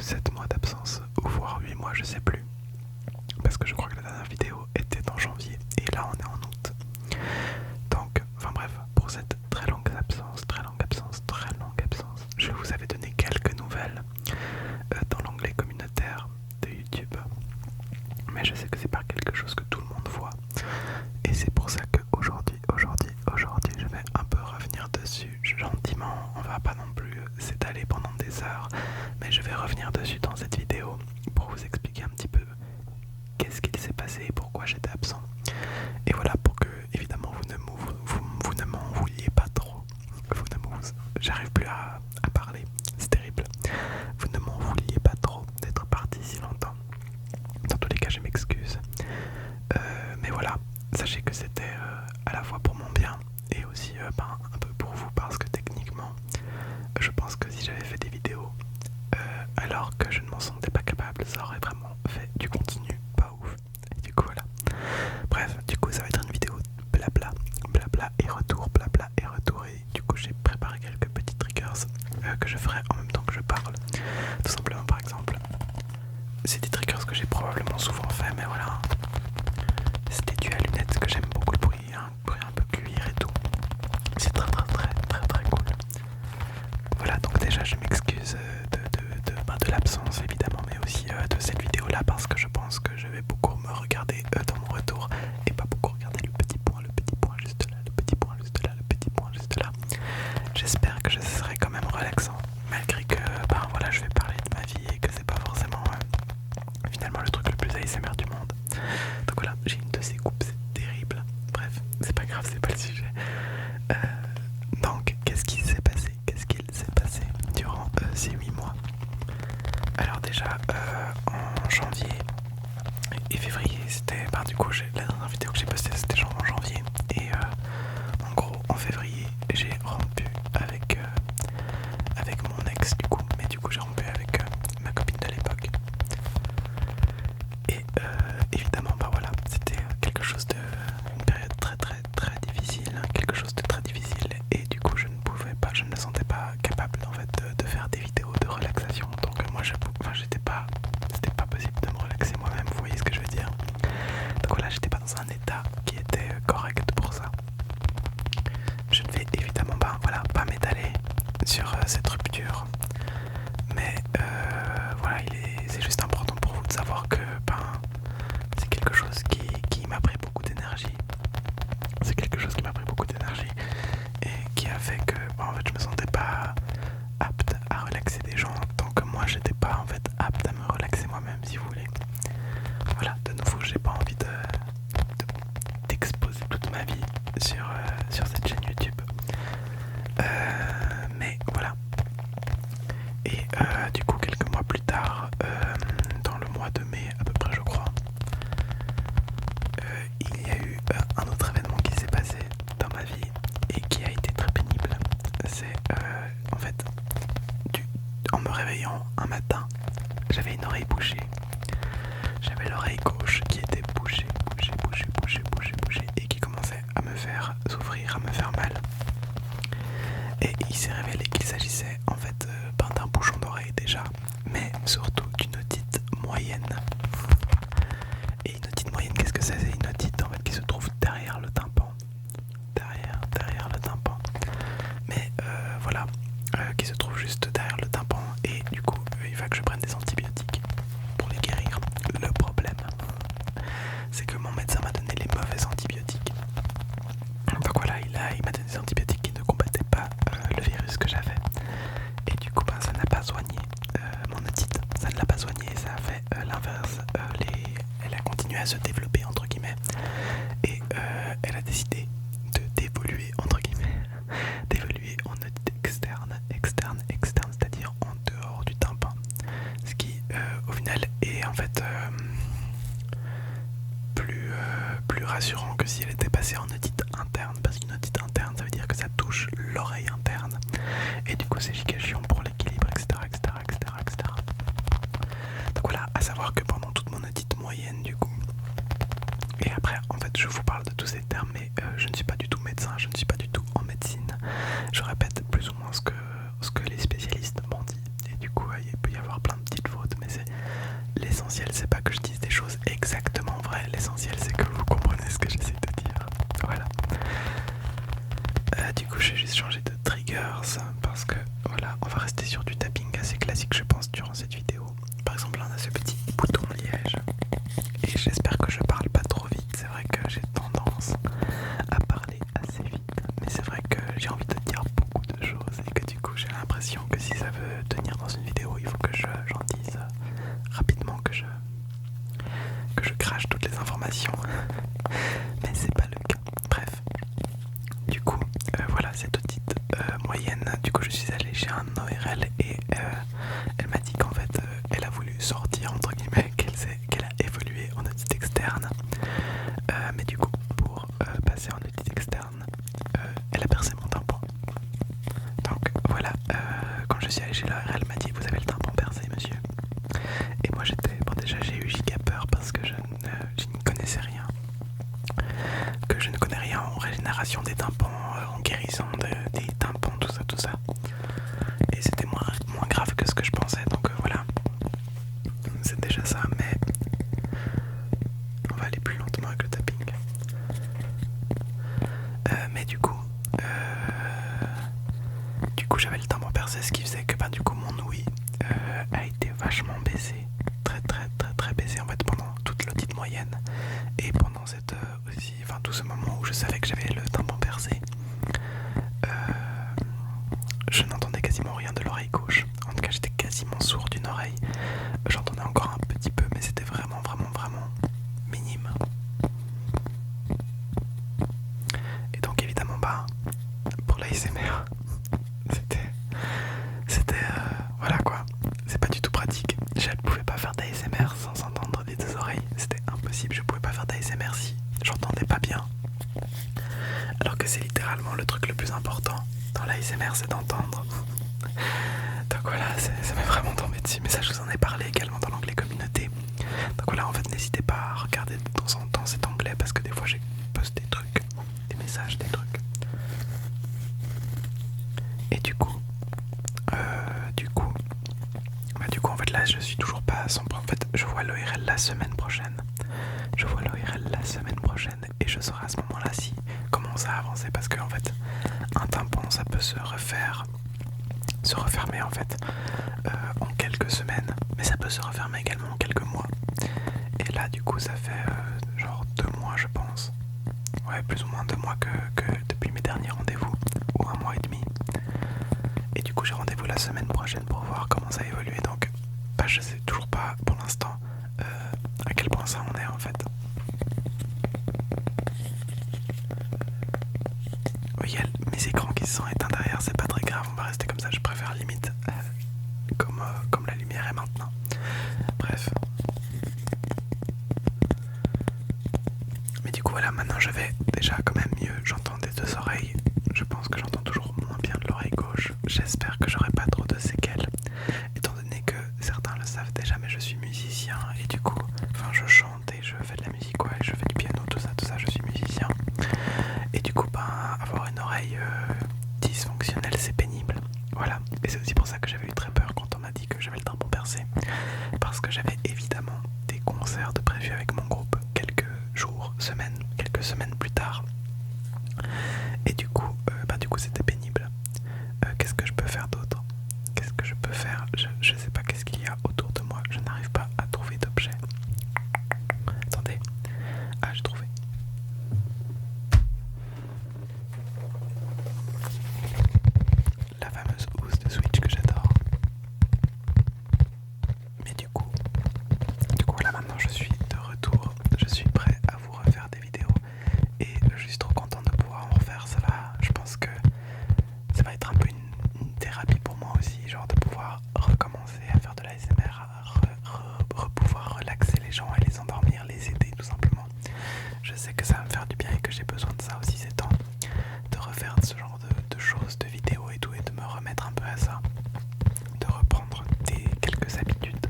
7 mois d'absence, ou voire 8 mois, je sais plus. Parce que je crois que la dernière vidéo était en janvier, et là on est en août. Donc, enfin bref, pour cette très longue absence, je vous avais donné quelques nouvelles dans l'onglet communautaire de YouTube. Mais je sais que c'est pas quelque chose que tout le monde voit. Et c'est pour ça qu'aujourd'hui, je vais un peu revenir dessus gentiment. On va pas non plus s'étaler pendant des heures, mais je vais revenir dessus dans cette vidéo pour vous expliquer un petit peu qu'est-ce qu'il s'est passé et pourquoi j'étais absent. Et voilà, pour que évidemment vous ne m'en vouliez pas trop. J'arrive plus à parler, c'est terrible. Vous ne m'en vouliez pas trop d'être parti si longtemps. Dans tous les cas, je m'excuse. Mais voilà, sachez que c'était à la fois pour mon bien et aussi un peu pour vous, parce que techniquement, je pense que si j'avais fait des vidéos alors que je ne m'en sentais pas capable, ça aurait vraiment fait du contenu pas ouf. Et du coup voilà. Bref, du coup ça va être une vidéo blabla, blabla et retour, blabla et retour. Et du coup j'ai préparé quelques petits triggers que je ferai en même temps que je parle. Tout simplement, par exemple, c'est des triggers que j'ai probablement souvent fait, mais voilà. C'était dû à lunettes, que j'aime beaucoup le bruit, un bruit un peu cuir et tout. C'est très cool. Voilà, donc déjà je m'excuse de l'absence évidemment, mais aussi de cette vidéo là, parce que je pense que je vais beaucoup me regarder dans mon retour et pas beaucoup regarder le petit point juste là, le petit point juste là, le petit point juste là. J'espère que je serai quand même relaxant, malgré que voilà, je vais parler de ma vie et que c'est pas forcément finalement le truc le plus ASMR du monde. Donc voilà, j'ai une de ces coupes, c'est terrible. Bref, c'est pas grave, c'est pas le sujet. Donc, qu'est-ce qu'il s'est passé durant ces 8 mois? Alors déjà, en janvier et février, c'était... du coup, la dernière vidéo que j'ai postée, c'était genre en janvier. Et en gros, en février, j'ai rompu avec mon ex, du coup. Mais du coup, j'ai rompu avec ma copine de l'époque. Et évidemment, voilà, c'était quelque chose de... une période très difficile, quelque chose de très difficile. Et du coup, je ne me sentais pas capable en fait de faire des vidéos de relaxation. Donc moi, c'était pas possible de me relaxer moi-même, vous voyez ce que je veux dire. Donc voilà, j'étais pas dans un état qui était correct pour ça. Je ne vais évidemment pas m'étaler sur cette rupture. Mais voilà, c'est juste important pour vous de savoir que c'est quelque chose qui m'a pris beaucoup d'énergie. C'est quelque chose qui m'a pris beaucoup d'énergie et qui a fait que en fait, je me sentais pas apte à relaxer des gens tant que moi j'étais pas en fait apte à me relaxer moi-même, si vous voulez. Voilà, de nouveau, j'ai pas envie d'exposer toute ma vie sur cette chaîne YouTube. Mais voilà. Et du coup, quelques mois plus tard, dans le mois de mai à peu près, je crois, il y a eu un autre événement qui s'est passé dans ma vie et qui a été très pénible. C'est en fait, en me réveillant un matin, j'avais une oreille bouchée. J'avais l'oreille gauche qui était bouchée et qui commençait à me faire souffrir, à me faire mal. Et il s'est révélé qu'il s'agissait en fait d'un bouchon d'oreille déjà, mais surtout d'une otite moyenne. Et une otite moyenne, qu'est-ce que c'est? C'est une otite en fait qui se trouve derrière le tympan. Derrière le tympan. Mais voilà, qui se trouve juste derrière le tympan. Et du coup, il va que je prenne des antibiotiques pour les guérir. Le problème, c'est que mon médecin m'a donné les mauvais antibiotiques. Donc voilà, il m'a donné des antibiotiques qui ne combattaient pas le virus que j'avais. Et du coup, ça n'a pas soigné mon otite. Ça ne l'a pas soigné, ça a fait l'inverse. Elle a continué à se développer, entre guillemets. Et elle a décidé d'évoluer, entre guillemets. D'évoluer en otite externe, c'est-à-dire en dehors du tympan. Ce qui, au final, est en fait plus rassurant que si elle était passée en otite interne, parce qu'une otite interne, ça veut dire que ça touche l'oreille interne, et du coup c'est giga chiant pour l'équilibre, etc. Donc voilà, à savoir que pendant toute mon otite moyenne, du coup, et après, en fait, je vous parle de tous ces termes, mais je ne suis pas du tout médecin, je ne suis pas du tout en médecine. Je répète plus ou moins ce que les spécialistes m'ont dit, et du coup, il peut y avoir plein de petites fautes l'essentiel c'est pas que je dise des choses exactement vraies, l'essentiel c'est que vous comprenez ce que j'essaie de dire. Voilà. Du coup j'ai juste changé de triggers parce que voilà, on va rester sur du tapping assez classique je pense durant cette vidéo. Par exemple là on a ce petit bouton liège et j'espère que je parle pas trop vite, c'est vrai que j'ai tendance à parler assez vite, mais c'est vrai que j'ai envie de dire beaucoup de choses et que du coup j'ai l'impression que si ça veut tenir dans une vidéo il faut que j'en dise rapidement, que je crache toutes les informations, mais c'est pas le cas. Bref, du coup voilà cette petite moyenne, du coup je suis allé chez un ORL et elle m'a dit qu'en fait elle a voulu sortir entre guillemets, qu'elle a évolué en audit externe, mais du coup pour passer en audit externe elle a percé mon tympan. Donc voilà, quand je suis allé chez l'ORL elle m'a dit vous avez le tympan percé monsieur. Et moi j'étais, bon déjà j'ai eu giga peur parce que je n'y connaissais rien, que je ne connais rien en régénération des tympans, en guérison des tympans, tout ça. Et c'était moins grave que ce que je pensais, donc voilà, c'est déjà ça, mais on va aller plus lentement avec le tapping. Mais du coup j'avais le tympan percé, ce qui faisait que du coup mon ouïe a été vachement baissée, très baissée en fait pendant toute l'audit moyenne et pendant cette aussi, enfin tout ce moment où je savais que j'avais le tympan percé, je n'entendais quasiment rien de l'oreille gauche. En tout cas j'étais quasiment sourd d'une oreille, j'entendais encore un petit peu mais c'était vraiment minime. Et donc évidemment pour l'ASMR c'était voilà quoi, c'est pas du tout pratique. Je ne pouvais pas faire d'ASMR sans entendre des deux oreilles, c'était impossible. Je pouvais pas faire d'ASMR si j'entendais pas bien, alors que c'est littéralement le truc le plus important dans l'ASMR, c'est d'entendre. Donc voilà, ça m'est vraiment tombé dessus, mais ça je vous en ai parlé également dans l'onglet communauté. Donc voilà, en fait n'hésitez pas à regarder de temps en temps cet onglet parce que des fois j'ai posté des trucs, des messages, des trucs. Et du coup en fait là je suis toujours pas à 100%. En fait je vois l'ORL la semaine prochaine. Et je saurai à ce moment là si comment ça a avancé, parce que en fait un tympan ça peut se refermer en fait en quelques semaines, mais ça peut se refermer également en quelques mois. Et là du coup ça fait genre 2 mois je pense, ouais plus ou moins 2 mois que depuis mes derniers rendez-vous, ou 1 mois et demi. Et du coup j'ai rendez-vous la semaine prochaine pour voir comment ça a évolué, donc je sais toujours pas pour l'instant à quel point ça en est en fait. Oui, il y a mes écrans qui se sont éteints derrière, c'est pas très grave, on va rester comme ça, je préfère limite comme la lumière est maintenant. Bref. Mais du coup voilà, maintenant je vais déjà quand même mieux, j'entends des deux oreilles, je pense que j'entends toujours moins bien de l'oreille gauche, j'espère que j'aurai pas trop de séquelles, étant donné que certains le savent déjà, mais je suis musicien et du coup, je chante et je fais de la musique, ouais, je fais du piano, tout ça, je suis musicien. Et du coup, avoir une oreille dysfonctionnelle, c'est pénible. Voilà, et c'est aussi pour ça que j'avais eu très peur quand on m'a dit que j'avais le tympan percé, parce que j'avais évidemment des concerts de prévus avec mon groupe quelques semaines plus tard. Et du coup, c'était pénible. Qu'est-ce que je peux faire d'autre? Qu'est-ce que je peux faire? Je sais pas qu'est-ce qu'il y a autour de moi, je n'arrive pas à trouver d'objet. Attendez, j'ai trouvé. La fameuse housse de Switch que j'adore. Mais du coup voilà, maintenant je suis de retour, je suis prêt à vous refaire des vidéos et je suis trop content de pouvoir en refaire. Je pense que ça va être un peu une thérapie pour moi aussi, genre de pouvoir recommencer à faire de l'ASMR, pouvoir relaxer les gens et les endormir, les aider tout simplement. Je sais que ça va me faire du bien et que j'ai besoin de ça aussi ces temps, de refaire ce genre de choses, de vidéos et tout, et de me remettre un peu à ça, de reprendre quelques habitudes.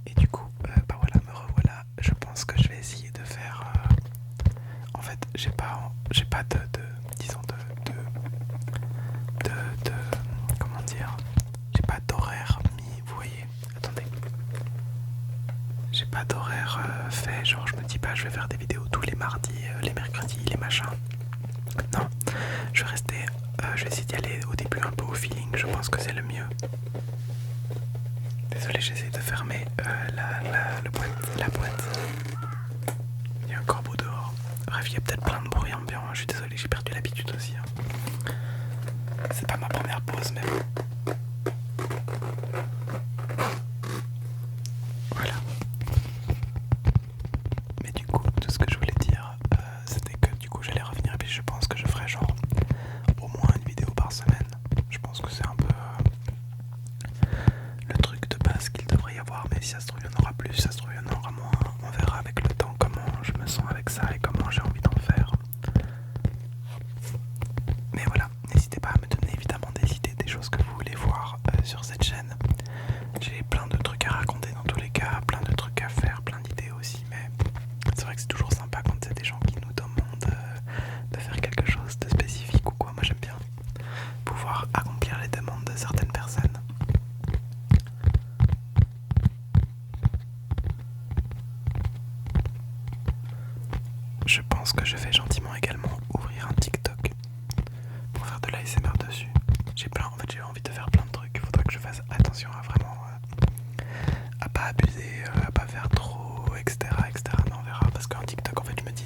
Et du coup, voilà, me revoilà. Je pense que je vais essayer de faire. En fait, j'ai pas disons comment dire, j'ai pas d'horaire mis. Vous voyez, attendez. j'ai pas d'horaire fait, genre je me dis pas je vais faire des vidéos tous les mardis, les mercredis, les machins. Non, je vais rester, je vais essayer d'y aller au début un peu au feeling, je pense que c'est le mieux. Désolé, j'essaie de fermer la boîte. Il y a un corbeau dehors. Bref, il y a peut-être plein de bruit ambiant, je suis désolé, j'ai perdu l'habitude aussi. C'est pas ma première pause, mais bon. Voilà. Mais du coup, tout ce que je voulais dire, c'était que du coup j'allais revenir et puis je pense que je ferai genre au moins une vidéo par semaine. Je pense que c'est un peu le truc de base qu'il devrait y avoir, mais si ça se trouve il y en aura plus, si ça se trouve il y en aura moins. On verra avec le temps comment je me sens avec ça et comment j'ai envie d'en faire. Mais voilà, n'hésitez pas à me donner évidemment des idées, des choses que vous voulez voir sur cette chaîne. J'ai plein de trucs à raconter dans tous les cas, plein de trucs à faire, plein d'idées aussi, mais c'est vrai que c'est toujours sympa quand c'est des gens qui nous demandent de faire quelque chose de spécifique ou quoi. Moi j'aime bien pouvoir accomplir les demandes de certaines personnes. Je pense que je vais gentiment également ouvrir un TikTok pour faire de l'ASMR dessus. J'ai envie de faire plein de trucs. Il faudra que je fasse attention à vraiment à pas abuser, à pas faire trop, etc., etc. Mais on verra parce qu'un TikTok, en fait, je me dis,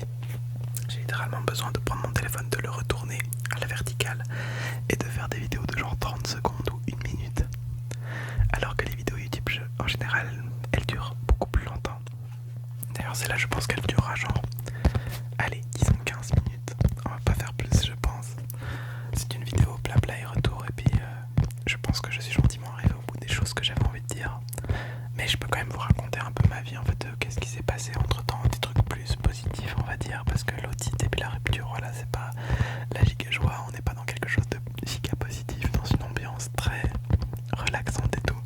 j'ai littéralement besoin de prendre mon téléphone, de le retourner à la verticale et de faire des vidéos de genre 30 secondes ou 1 minute. Alors que les vidéos YouTube, en général, elles durent beaucoup plus longtemps. D'ailleurs, celle-là, je pense qu'elle durera genre, allez, disons 15 minutes. On va pas faire plus, je pense. C'est une vidéo blabla et retour, et puis je pense que je suis gentiment arrivé au bout des choses que j'avais envie de dire. Mais je peux quand même vous raconter un peu ma vie, en fait, qu'est-ce qui s'est passé entre temps, des trucs plus positifs, on va dire, parce que l'autite et puis la rupture, voilà, c'est pas la giga joie, on n'est pas dans quelque chose de giga positif, dans une ambiance très relaxante et tout.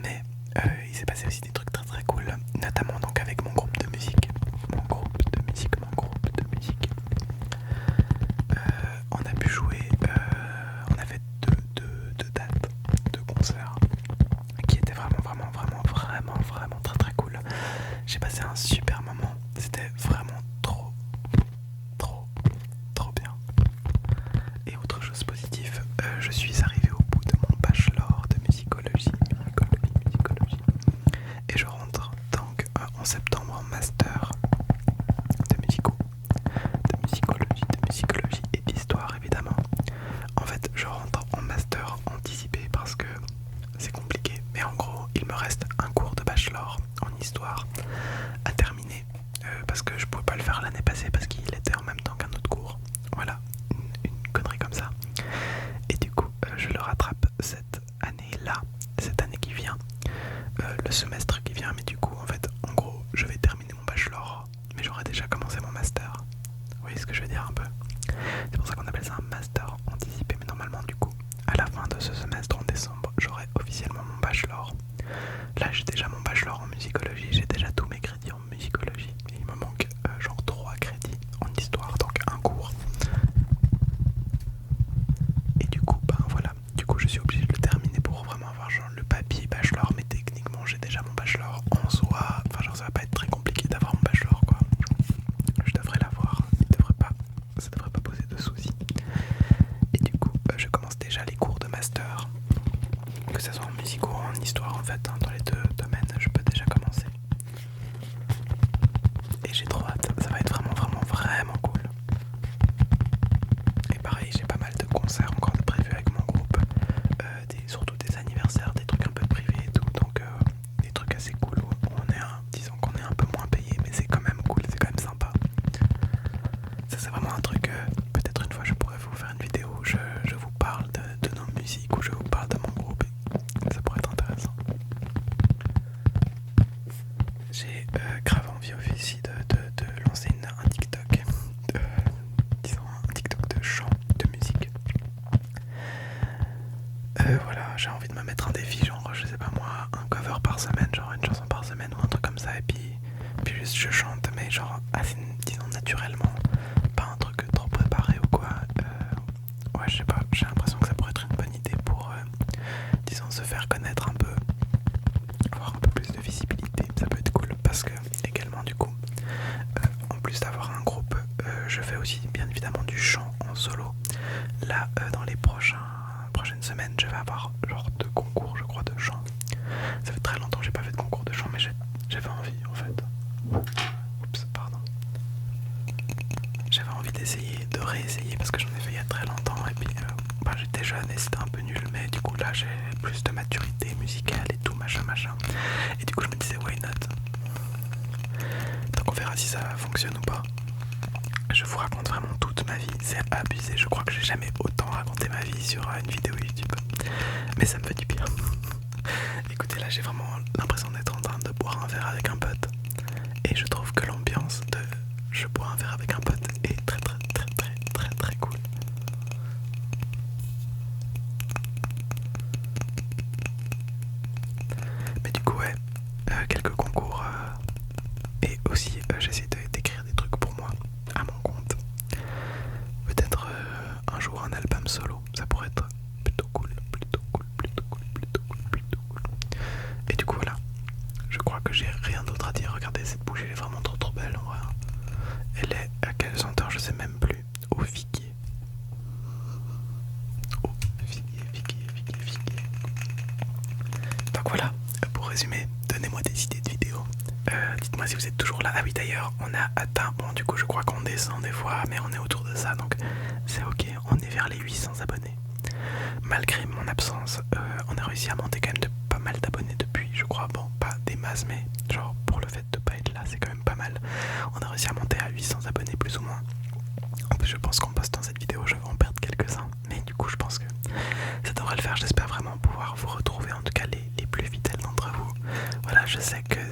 Mais il s'est passé aussi des trucs très très cool, notamment donc avec mon groupe de musique. On a pu jouer, on avait deux dates de concerts qui étaient vraiment très très cool. J'ai passé un super moment, c'était vraiment trop bien. Et autre chose positive, je suis arrivé au bout de mon bachelor de musicologie. Et je rentre donc en septembre en master de musicologie et d'histoire évidemment. En fait, je rentre en master anticipé parce que c'est compliqué, mais en gros, il me reste un cours de bachelor en histoire à terminer parce que je pouvais pas le faire l'année passée parce qu'il était en même temps qu'un autre cours. Voilà, une connerie comme ça. Et du coup, je le rattrape cette année-là, cette année qui vient, le semestre qui vient. Mais du coup, en fait, en gros, je vais terminer mon bachelor, mais j'aurais déjà commencé mon master. Vous voyez ce que je veux dire un peu? C'est pour ça qu'on appelle ça un master anticipé. Mais normalement, du coup, à la fin de ce semestre, en décembre, j'aurai officiellement mon bachelor. Là, j'ai déjà mon bachelor en musicologie, j'ai déjà tous mes crédits en musicologie. Et il me manque genre 3 crédits en histoire, donc un cours. Et du coup, ben voilà, du coup je suis obligé de le terminer pour vraiment avoir genre le papier bachelor, mais techniquement j'ai déjà mon bachelor en soi. Enfin genre ça va pas être très compliqué d'avoir mon bachelor quoi. Je devrais l'avoir, ça devrait pas poser de soucis. Et du coup je commence déjà les cours de master, que ce soit en musique ou en histoire en fait, hein, dans les deux domaines je peux déjà commencer. Et j'ai trop hâte, ça va être vraiment cool. Et pareil, j'ai pas mal de concerts encore de prévus avec mon groupe, surtout des anniversaires, des trucs un peu privés et tout, donc des trucs assez cool où disons qu'on est un peu moins payé, mais c'est quand même cool, c'est quand même sympa. Ça c'est vraiment un truc, peut-être une fois je pourrais vous faire une vidéo où je vous parle de nos musiques, où je vous parle de mon groupe, et ça pourrait être intéressant. J'ai grave envie aussi de lancer un TikTok, disons un TikTok de chant, de musique. Voilà, j'ai envie de me mettre un défi, genre je sais pas moi, un cover par semaine, genre une chanson par semaine ou un truc comme ça, et puis juste je chante, mais genre assez, disons naturellement, pas un truc trop préparé ou quoi. Ouais, je sais pas, j'ai l'impression que ça pourrait être une bonne idée pour, disons, se faire connaître un peu, avoir un peu plus de visibilité, ça aussi bien évidemment du chant en solo. Là, dans les prochaines semaines, je vais avoir genre 2 concours, je crois, de chant. Ça fait très longtemps que j'ai pas fait de concours de chant, mais j'avais envie en fait. Oups, pardon. J'avais envie d'essayer, de réessayer parce que j'en ai fait il y a très longtemps et puis j'étais jeune et c'était un peu nul, mais du coup là j'ai plus de maturité musicale et tout machin. Et du coup je me disais why not. Donc on verra si ça fonctionne ou pas. Je vous raconte vraiment toute ma vie, c'est abusé, je crois que j'ai jamais autant raconté ma vie sur une vidéo YouTube. Mais ça me fait du bien. Écoutez, là j'ai vraiment l'impression d'être en train de boire un verre avec un pote. Et je trouve que l'ambiance de je bois un verre avec un pote est très cool. Mais du coup ouais, quelques concours et aussi j'essaie d'écrire des trucs pour moi à mon compte. Peut-être un jour un album solo, ça pourrait être plutôt cool. Et du coup voilà, je crois que j'ai rien d'autre à dire. Regardez cette bougie, elle est vraiment trop belle en vrai. Elle est à quelle senteur je sais même plus. Au figuier. Au figuier. Donc voilà, pour résumer, donnez-moi des idées de vidéos. Dites-moi si vous êtes toujours là. Ah oui d'ailleurs, on a atteint, bon du coup je crois qu'on descend des fois, mais on est autour de ça, donc c'est ok, on est vers les 800 abonnés. Malgré mon absence, on a réussi à monter quand même de pas mal d'abonnés depuis, je crois, bon pas des masses, mais genre pour le fait de pas être là, c'est quand même pas mal. On a réussi à monter à 800 abonnés plus ou moins. En plus je pense qu'en postant cette vidéo je vais en perdre quelques-uns, mais du coup je pense que ça devrait le faire. J'espère vraiment pouvoir vous retrouver, en tout cas les plus fidèles d'entre vous. Voilà, je sais que